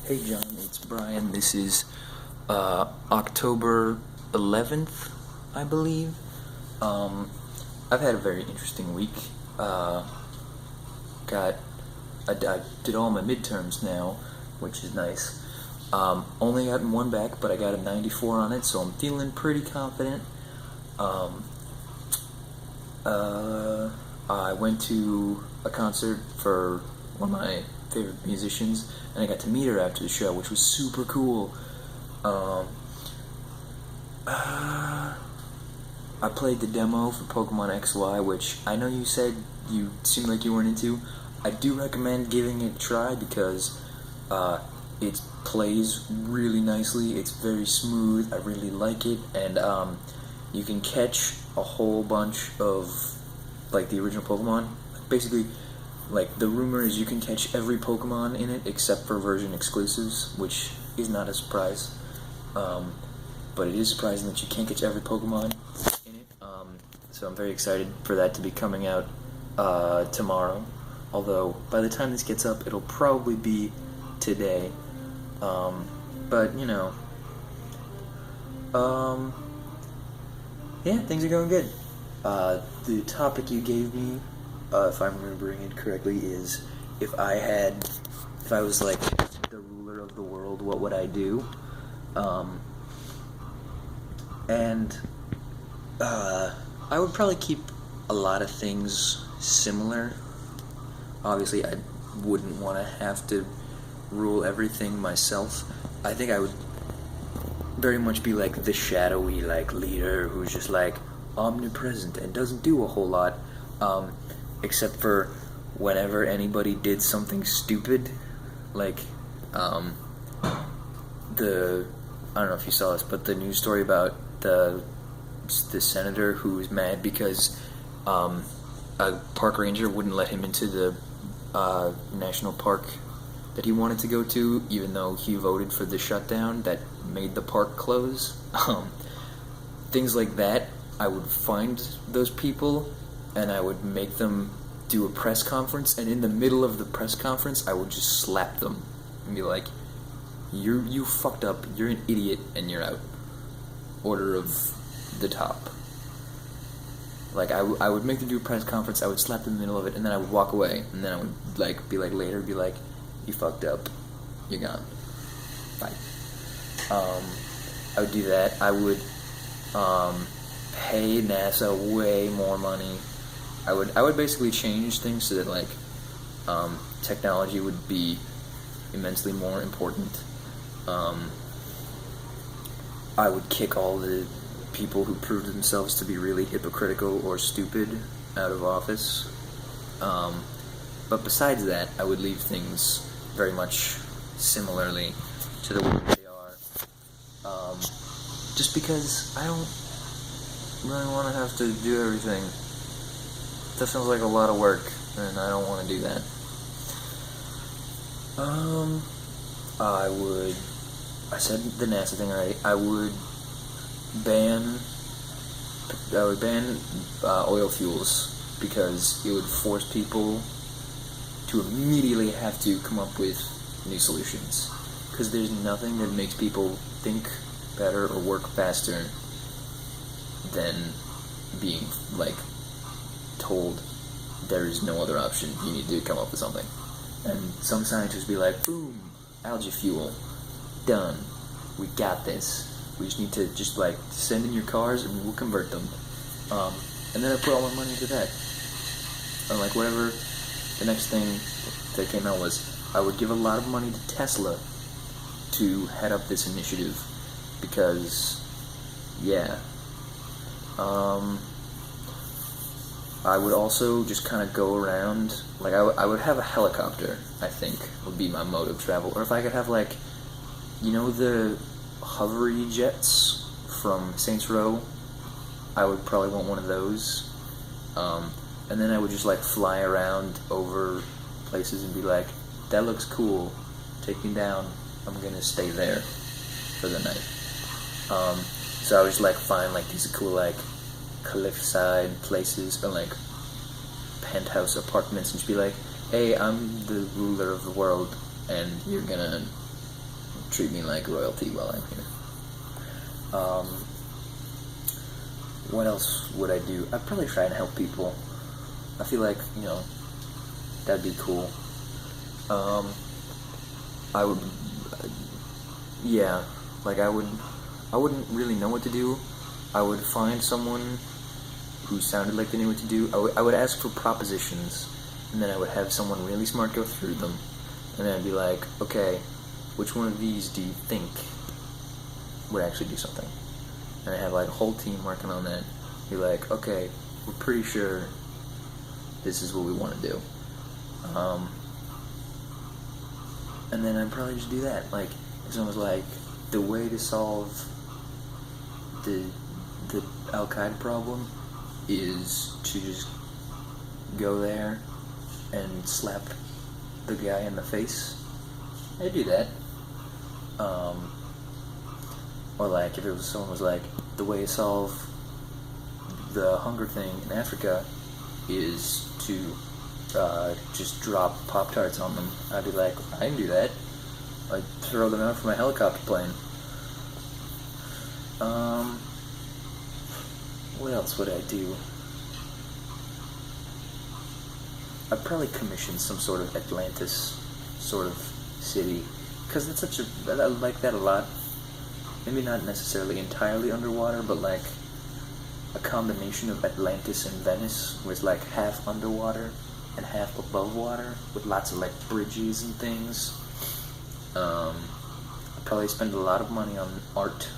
Hey John, it's Bryan. This is October 11th, I believe. I've had a very interesting week. I did all my midterms now, which is nice. Only gotten one back, but I got a 94 on it, so I'm feeling pretty confident. I went to a concert for one of my favorite musicians, and I got to meet her after the show, which was super cool. I played the demo for Pokemon XY, which I know you said you seemed like you weren't into. I do recommend giving it a try because it plays really nicely. It's very smooth. I really like it, and you can catch a whole bunch of like the original Pokemon. Basically, like the rumor is you can catch every Pokemon in it except for version exclusives, which is not a surprise. But it is surprising that you can't catch every Pokemon in it. So I'm very excited for that to be coming out tomorrow. Although by the time this gets up, it'll probably be today. But you know, yeah, things are going good. The topic you gave me, if I'm remembering it correctly, is if I was like the ruler of the world, what would I do? I would probably keep a lot of things similar. Obviously, I wouldn't want to have to rule everything myself. I think I would very much be like the shadowy like leader who's just like omnipresent and doesn't do a whole lot, except for whenever anybody did something stupid, like I don't know if you saw this, but the news story about the senator who was mad because a park ranger wouldn't let him into the national park that he wanted to go to, even though he voted for the shutdown that made the park close. Things like that, I would find those people and I would make them do a press conference, and in the middle of the press conference I would just slap them and be like, you fucked up, you're an idiot, and you're out. Order of the top. Like, I would make them do a press conference, I would slap them in the middle of it, and then I would walk away, and then I would later be like, you fucked up, you're gone, bye. I would do that. I would pay NASA way more money. I would basically change things so that like technology would be immensely more important. I would kick all the people who proved themselves to be really hypocritical or stupid out of office. But besides that, I would leave things very much similarly to the way they are. Just because I don't really want to have to do everything. That sounds like a lot of work, and I don't want to do that. I said the NASA thing already. I would ban oil fuels because it would force people to immediately have to come up with new solutions. Because there's nothing that makes people think better or work faster than being like told there is no other option. You need to come up with something. And some scientists be like, boom, algae fuel, done. We got this. We just need to just like send in your cars and we'll convert them. And then I put all my money into that. And like whatever the next thing that came out was, I would give a lot of money to Tesla to head up this initiative because, yeah. I would also just kind of go around, like I would have a helicopter, I think, would be my mode of travel. Or if I could have like, you know the hovery jets from Saints Row, I would probably want one of those. And then I would just like fly around over places and be like, that looks cool, take me down, I'm gonna stay there for the night. So I would just like find like these cool like cliffside places or like penthouse apartments and just be like, hey, I'm the ruler of the world and you're gonna treat me like royalty while I'm here. What else would I do? I'd probably try and help people. I feel like, that'd be cool. I would, yeah, like I wouldn't really know what to do. I would find someone who sounded like they knew what to do. I would ask for propositions, and then I would have someone really smart go through them, and then I'd be like, okay, which one of these do you think would actually do something? And I have like a whole team working on that. Be like, okay, we're pretty sure this is what we want to do. And then I'd probably just do that. Like, if someone was like, the way to solve the Al-Qaeda problem is to just go there and slap the guy in the face, I'd do that. Or like, if it was someone was like, the way to solve the hunger thing in Africa is to just drop Pop-Tarts on them, I'd be like, I can do that. I'd throw them out from a helicopter plane. What else would I do? I'd probably commission some sort of Atlantis sort of city, because it's such a, I like that a lot. Maybe not necessarily entirely underwater, but like a combination of Atlantis and Venice, where it's like half underwater and half above water, with lots of like bridges and things. I'd probably spend a lot of money on art,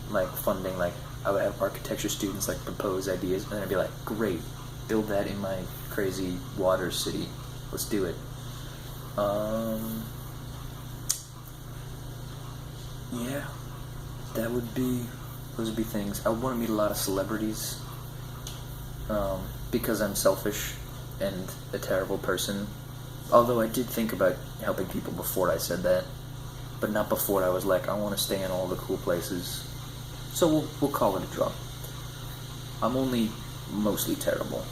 like funding, like I would have architecture students like propose ideas, and then I'd be like, great, build that in my crazy water city, let's do it. Yeah, those would be things. I would want to meet a lot of celebrities, because I'm selfish and a terrible person. Although I did think about helping people before I said that, but not before I was like, I want to stay in all the cool places. So we'll call it a draw. I'm only mostly terrible.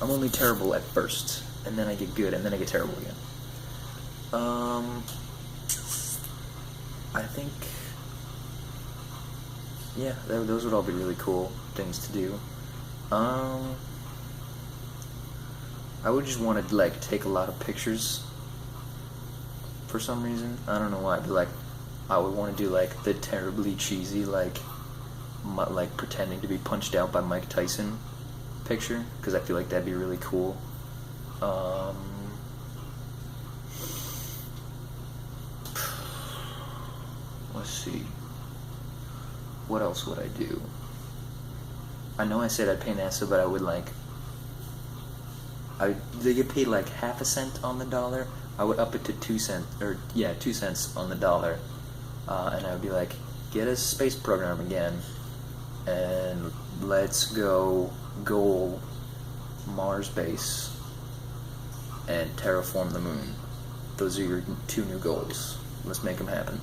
I'm only terrible at first, and then I get good, and then I get terrible again. I think, yeah, those would all be really cool things to do. I would just want to like take a lot of pictures for some reason. I don't know why, but like I would want to do like the terribly cheesy like pretending to be punched out by Mike Tyson picture, because I feel like that'd be really cool. Let's see. What else would I do? I know I said I'd pay NASA, but I would like... they get paid like half a cent on the dollar. I would up it to 2 cents, or yeah, 2 cents on the dollar. And I would be like, get a space program again, and let's go goal Mars base and terraform the moon. Those are your 2 new goals. Let's make them happen.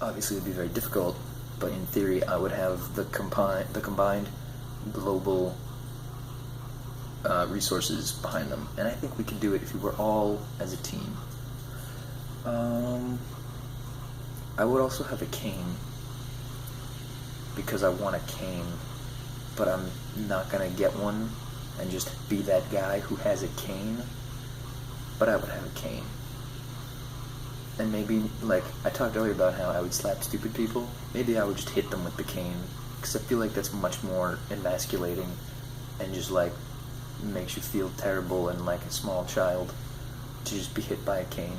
Obviously it would be very difficult, but in theory I would have the combined global resources behind them, and I think we could do it if we were all as a team. I would also have a cane, because I want a cane, but I'm not gonna get one and just be that guy who has a cane, but I would have a cane. And maybe, like, I talked earlier about how I would slap stupid people. Maybe I would just hit them with the cane, because I feel like that's much more emasculating and just, like, makes you feel terrible and like a small child to just be hit by a cane.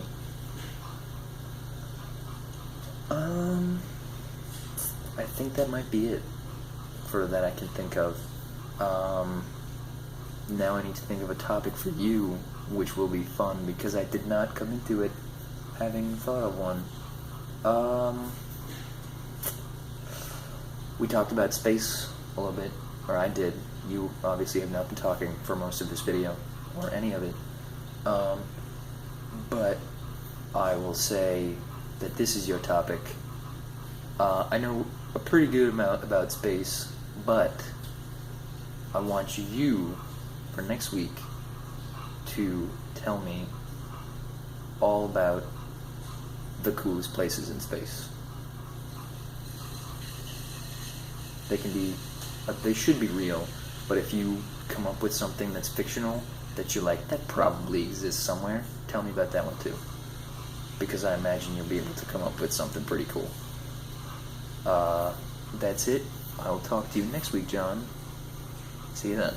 I think that might be it for that I can think of. Now I need to think of a topic for you, which will be fun, because I did not come into it having thought of one. We talked about space a little bit, or I did. You obviously have not been talking for most of this video, or any of it. But I will say that this is your topic. I know a pretty good amount about space, but I want you, for next week, to tell me all about the coolest places in space. They can be, they should be real, but if you come up with something that's fictional that you're like, that probably exists somewhere, tell me about that one too. Because I imagine you'll be able to come up with something pretty cool. That's it. I'll talk to you next week, John. See you then.